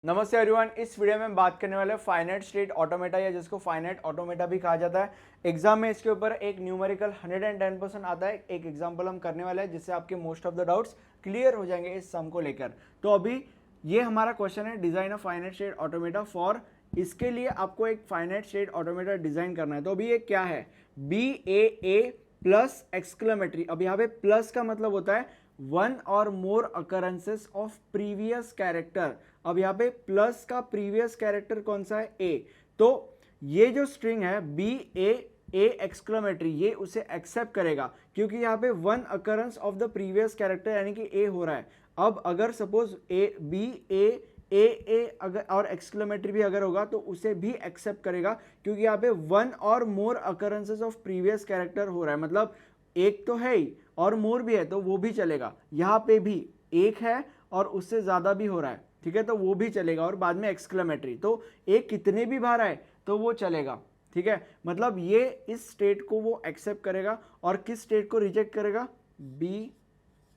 नमस्ते एवरीवन। इस वीडियो में हम बात करने वाले हैं फाइनाइट स्टेट ऑटोमेटा या जिसको फाइनाइट ऑटोमेटा भी कहा जाता है। एग्जाम में इसके ऊपर एक न्यूमेरिकल 110% आता है। एक एग्जांपल हम करने वाले हैं जिससे आपके most of the doubts clear हो जाएंगे इस सम को लेकर। तो अभी ये हमारा क्वेश्चन है, design of finite state automata for. इसके लिए आपको एक फाइनाइट स्टेट ऑटोमेटा डिजाइन करना है। तो अभी ये क्या है, बी ए प्लस एक्सक्लेमेटरी। अब यहाँ पे प्लस का मतलब होता है one or more occurrences of previous character. अब यहाँ पे प्लस का प्रीवियस कैरेक्टर कौन सा है, ए। तो ये जो स्ट्रिंग है बी ए एक्सक्लेमेटरी, ये उसे एक्सेप्ट करेगा क्योंकि यहाँ पे one occurrence of the previous character यानी कि ए हो रहा है। अब अगर सपोज ए बी ए अगर और एक्सक्लेमेटरी भी अगर होगा तो उसे भी एक्सेप्ट करेगा क्योंकि यहाँ पे one or more occurrences of previous character हो रहा है। मतलब एक तो है ही और मोर भी है तो वो भी चलेगा। यहाँ पे भी एक है और उससे ज्यादा भी हो रहा है, ठीक है, तो वो भी चलेगा। और बाद में एक्सक्लेमेटरी, तो एक कितने भी बार आए तो वो चलेगा, ठीक है। मतलब ये इस स्टेट को वो एक्सेप्ट करेगा और किस स्टेट को रिजेक्ट करेगा, बी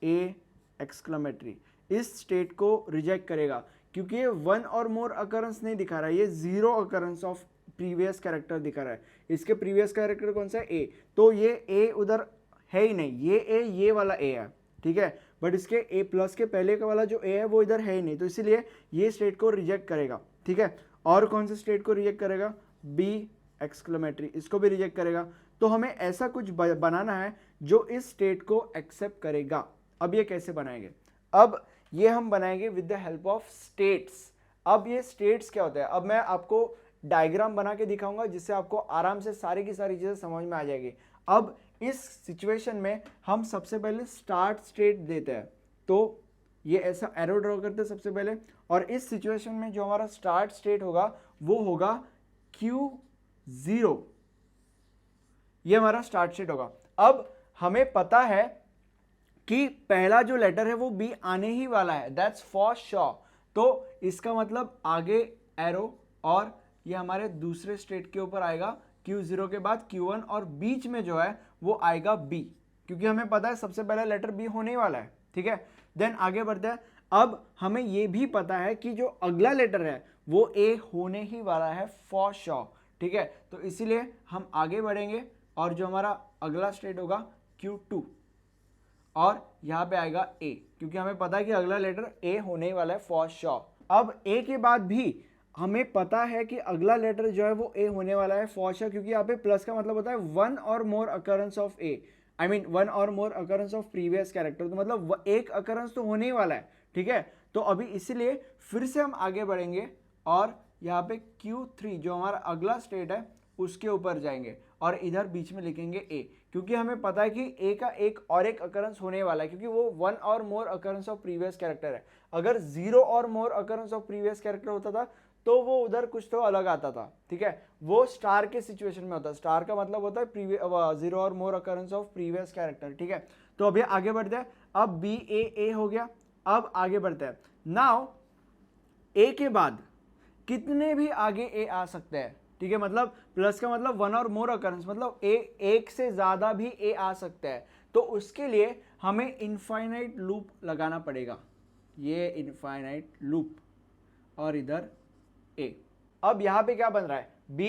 ए एक्सक्लेमेटरी, इस स्टेट को रिजेक्ट करेगा क्योंकि ये वन और मोर अकरेंस नहीं दिखा रहा है, ये zero occurrence of previous character दिखा रहा है। इसके प्रीवियस कैरेक्टर कौन सा है, ए, तो ये ए उधर है ही नहीं, ये ए ये वाला ए है, ठीक है। बट इसके ए प्लस के पहले का वाला जो ए है वो इधर है ही नहीं, तो इसीलिए ये स्टेट को रिजेक्ट करेगा, ठीक है। और कौन से स्टेट को रिजेक्ट करेगा, बी एक्सक्लेमेटरी, इसको भी रिजेक्ट करेगा। तो हमें ऐसा कुछ बनाना है जो इस स्टेट को एक्सेप्ट करेगा। अब ये कैसे बनाएंगे, अब ये हम बनाएंगे with the help of states. अब ये स्टेट्स क्या होता है, अब मैं आपको डायग्राम बना के दिखाऊंगा जिससे आपको आराम से सारी की सारी चीजें समझ में आ जाएगी। अब इस सिचुएशन में हम सबसे पहले स्टार्ट स्टेट देते हैं, तो ये ऐसा एरो ड्रॉ करते हैं सबसे पहले। और इस सिचुएशन में जो हमारा स्टार्ट स्टेट होगा वो होगा Q0, ये हमारा स्टार्ट स्टेट होगा। अब हमें पता है कि पहला जो लेटर है वो बी आने ही वाला है, दैट्स फॉर श्योर। तो इसका मतलब आगे एरो और ये हमारे दूसरे स्टेट के ऊपर आएगा Q0 के बाद Q1 और बीच में जो है वो आएगा B, क्योंकि हमें पता है सबसे पहला लेटर B होने वाला है, ठीक है। देन आगे बढ़ते हैं। अब हमें ये भी पता है कि जो अगला लेटर है वो A होने ही वाला है फॉर श्योर, ठीक है। तो इसीलिए हम आगे बढ़ेंगे और जो हमारा अगला स्टेट होगा Q2 और यहाँ पे आएगा A, क्योंकि हमें पता है कि अगला लेटर A होने ही वाला है फॉर श्योर। अब A के बाद भी हमें पता है कि अगला लेटर जो है वो ए होने वाला है फॉर श्योर, क्योंकि यहाँ पे प्लस का मतलब होता है one or more occurrence of A, I mean one or more occurrence of previous character, तो मतलब एक अकरेंस तो होने ही वाला है, ठीक है। तो अभी इसीलिए फिर से हम आगे बढ़ेंगे और यहाँ पे Q3 जो हमारा अगला स्टेट है उसके ऊपर जाएंगे और इधर बीच में लिखेंगे ए, क्योंकि हमें पता है कि ए का एक और एक अकरेंस होने वाला है क्योंकि वो one or more occurrence of previous character है। अगर जीरो और more occurrence of previous character होता था तो वो उधर कुछ तो अलग आता था, ठीक है। वो स्टार के सिचुएशन में होता है, स्टार का मतलब होता है जीरो और more occurrence of previous character, ठीक है। तो अभी आगे बढ़ते हैं। अब बी ए हो गया। अब आगे बढ़ते हैं। नाउ ए के बाद कितने भी आगे ए आ सकते हैं, ठीक है। मतलब प्लस का मतलब वन और मोर अकरेंस, मतलब ए एक से ज्यादा भी ए आ सकते हैं। तो उसके लिए हमें इनफाइनाइट लूप लगाना पड़ेगा, ये इनफाइनाइट लूप और इधर ए। अब यहां पे क्या बन रहा है, बी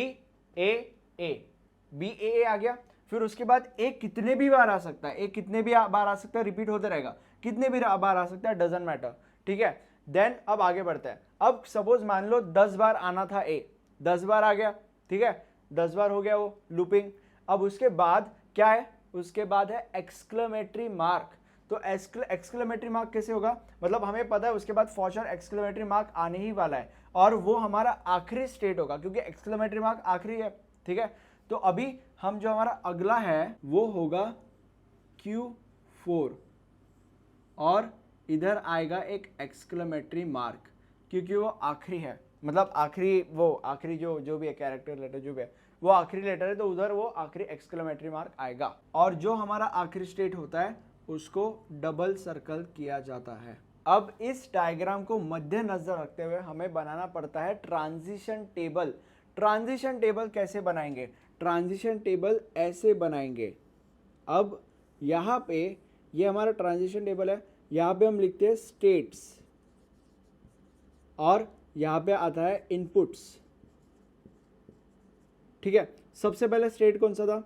ए आ गया। फिर उसके बाद ए कितने भी बार आ सकता है, ए कितने भी बार आ सकता है, रिपीट होता रहेगा, कितने भी बार आ सकता है, डजंट मैटर, ठीक है। देन अब आगे बढ़ता है। अब सपोज मान लो 10 बार आना था ए, 10 बार आ गया, ठीक है, 10 बार हो गया वो लूपिंग। अब उसके बाद क्या है, उसके बाद है एक्सक्लेमेटरी मार्क। तो एक्सक्लेमेटरी मार्क कैसे होगा, मतलब हमें पता है उसके बाद फॉर श्योर एक्सक्लेमेटरी मार्क आने ही वाला है और वो हमारा आखिरी स्टेट होगा क्योंकि एक्सक्लेमेटरी मार्क आखिरी है, ठीक है। तो अभी हम जो हमारा अगला है वो होगा Q4 और इधर आएगा एक एक्सक्लेमेटरी मार्क क्योंकि वो आखिरी है, मतलब आखिरी वो आखिरी जो भी है कैरेक्टर लेटर जो भी है वो आखिरी लेटर है, तो उधर वो आखिरी एक्सक्लेमेटरी मार्क आएगा। और जो हमारा आखिरी स्टेट होता है उसको डबल सर्कल किया जाता है। अब इस डायग्राम को मद्देनजर रखते हुए हमें बनाना पड़ता है ट्रांजिशन टेबल। ट्रांजिशन टेबल कैसे बनाएंगे, ट्रांजिशन टेबल ऐसे बनाएंगे। अब यहाँ पे ये हमारा ट्रांजिशन टेबल है, यहाँ पे हम लिखते हैं स्टेट्स और यहाँ पे आता है इनपुट्स, ठीक है। सबसे पहले स्टेट कौन सा था,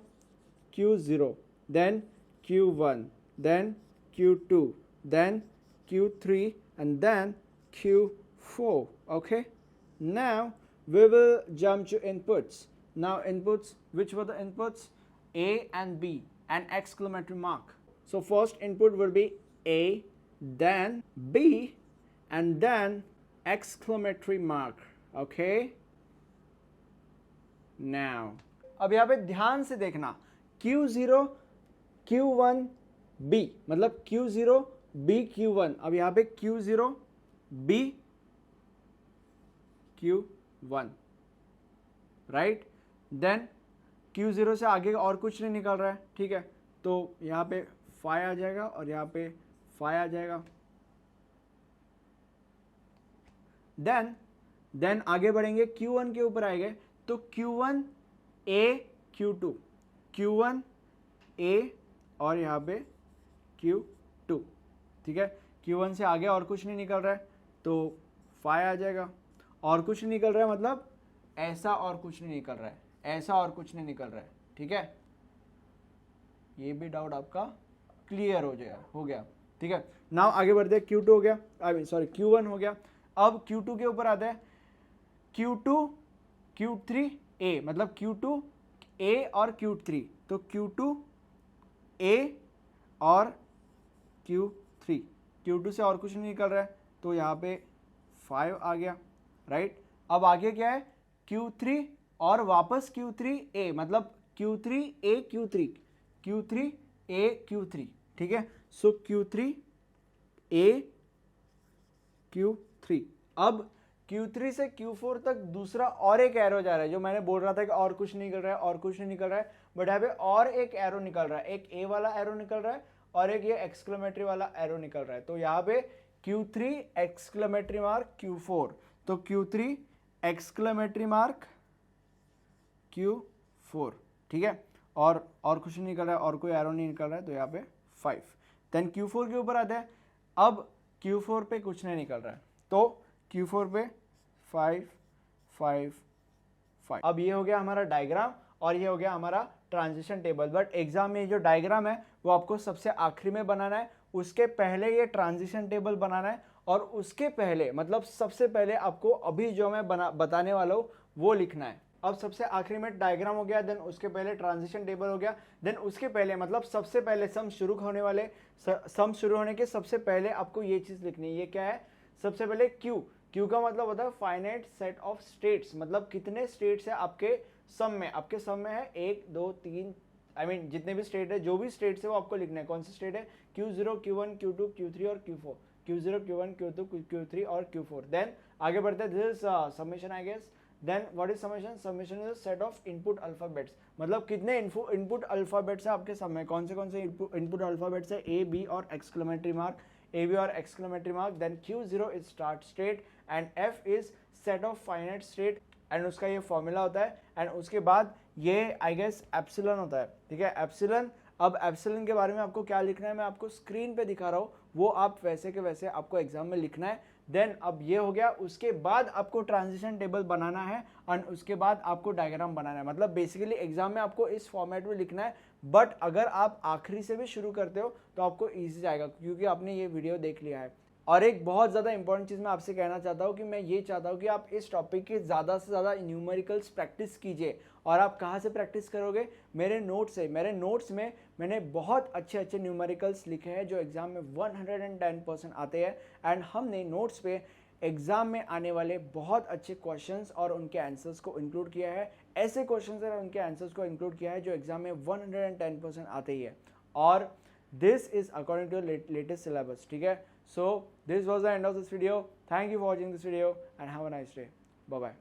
Q0, then Q1, then Q2, then Q3 and then Q4. Okay, now we will jump to inputs. Now inputs, which were the inputs? A and B and exclamatory mark. So first input will be A, then B and then exclamatory mark. Okay, now अब यहाँ पे ध्यान से देखना, Q0 Q1 B मतलब Q0 B Q1, अब यहाँ पे Q0 B Q1, right. Then Q0 से आगे और कुछ नहीं निकल रहा है, ठीक है, तो यहाँ पे 5 आ जाएगा और यहाँ पे 5 आ जाएगा। देन आगे बढ़ेंगे, Q1 के ऊपर आएंगे तो Q1 A Q2, Q1 A और यहाँ पे Q2, ठीक है। Q1 से आगे और कुछ नहीं निकल रहा है तो 5 आ जाएगा, और कुछ नहीं निकल रहा है मतलब ऐसा और कुछ नहीं निकल रहा है, ऐसा और कुछ नहीं निकल रहा है, ठीक है। ये भी डाउट आपका क्लियर हो गया, ठीक है। नाउ आगे बढ़ते हैं, Q2 हो गया, Q1 हो गया। अब Q2 के ऊपर आता है Q2 Q3 A मतलब Q2 A और Q3, तो Q2 A और Q3, Q2 से और कुछ नहीं निकल रहा है तो यहाँ पे 5 आ गया, राइट। अब आगे क्या है, Q3 और वापस Q3 A मतलब Q3 A Q3, Q3 A Q3, ठीक है। सो Q3 A Q3, अब Q3 से Q4 तक दूसरा और एक एरो जा रहा है, जो मैंने बोल रहा था कि और कुछ नहीं निकल रहा है, और कुछ नहीं निकल रहा है, बट यहाँ पे और एक एरो निकल रहा है, एक A वाला एरो निकल रहा है और एक ये एक्सक्लेमेटरी वाला एरो निकल रहा है। तो यहाँ पे Q3 एक्सक्लेमेटरी मार्क Q4, तो Q3 एक्सक्लेमेटरी मार्क Q4, ठीक है, और कुछ नहीं निकल रहा है, और कोई एरो नहीं निकल रहा है तो यहाँ पे 5। देन Q4 के ऊपर आता है, अब Q4 पे कुछ नहीं निकल रहा है तो Q4 पे 5 5 5। अब ये हो गया हमारा डायग्राम और ये हो गया हमारा ट्रांजिशन टेबल। बट एग्जाम में जो डायग्राम है वो आपको सबसे आखिरी में बनाना है, उसके पहले ये ट्रांजिशन टेबल बनाना है, और उसके पहले मतलब सबसे पहले आपको अभी जो मैं बताने वाला हूँ वो लिखना है। अब सबसे आखिरी में डायग्राम हो गया, देन उसके पहले ट्रांजिशन टेबल हो गया, देन उसके पहले मतलब सबसे पहले सम शुरू होने के सबसे पहले आपको ये चीज़ लिखनी है। ये क्या है, सबसे पहले Q का मतलब होता है फाइनाइट सेट ऑफ स्टेट्स, मतलब कितने स्टेट्स है आपके सम में है 1 2 3, आई मीन जितने भी स्टेट है, जो भी स्टेट्स है वो आपको लिखना है। कौन से स्टेट है, Q0 Q1 Q2 Q3 और Q4, Q0 Q1 Q2 Q3 और Q4। देन आगे बढ़ते हैं, this is summation I guess. Then what is summation, summation is a set of input alphabets, मतलब कितने इनपुट अल्फाबेट्स है आपके सम में, कौन से इनपुट अल्फाबेट्स है, A B और एक्सक्लेमेटरी मार्क, A B और exclamatory mark. Then Q0 is start state and F is set of finite state, and उसका ये फॉर्मूला होता है, एंड उसके बाद ये आई गेस एप्सिलॉन होता है, ठीक है, एप्सिलॉन। अब एप्सिलॉन के बारे में आपको क्या लिखना है मैं आपको स्क्रीन पे दिखा रहा हूँ, वो आप वैसे के वैसे आपको एग्जाम में लिखना है। देन अब ये हो गया, उसके बाद आपको ट्रांजिशन टेबल बनाना है एंड उसके बाद आपको डायग्राम बनाना है, मतलब बेसिकली एग्जाम में आपको इस फॉर्मेट में लिखना है। बट अगर आप आखिरी से भी शुरू करते हो तो आपको ईजी जाएगा, क्योंकि आपने ये वीडियो देख लिया है। और एक बहुत ज़्यादा इंपॉर्टेंट चीज़ मैं आपसे कहना चाहता हूँ कि मैं ये चाहता हूँ कि आप इस टॉपिक की ज़्यादा से ज़्यादा न्यूमेरिकल्स प्रैक्टिस कीजिए। और आप कहाँ से प्रैक्टिस करोगे, मेरे नोट्स से। मेरे नोट्स में मैंने बहुत अच्छे न्यूमेरिकल्स लिखे हैं जो एग्ज़ाम में 110% आते हैं, एंड हमने नोट्स पे एग्ज़ाम में आने वाले बहुत अच्छे क्वेश्चंस और उनके आंसर्स को इंक्लूड किया है, ऐसे क्वेश्चंस और उनके आंसर्स को इंक्लूड किया है जो एग्ज़ाम में 110% आते ही है। और this is according to latest syllabus, ठीक है। So this was the end of this video. Thank you for watching this video and have a nice day. Bye bye.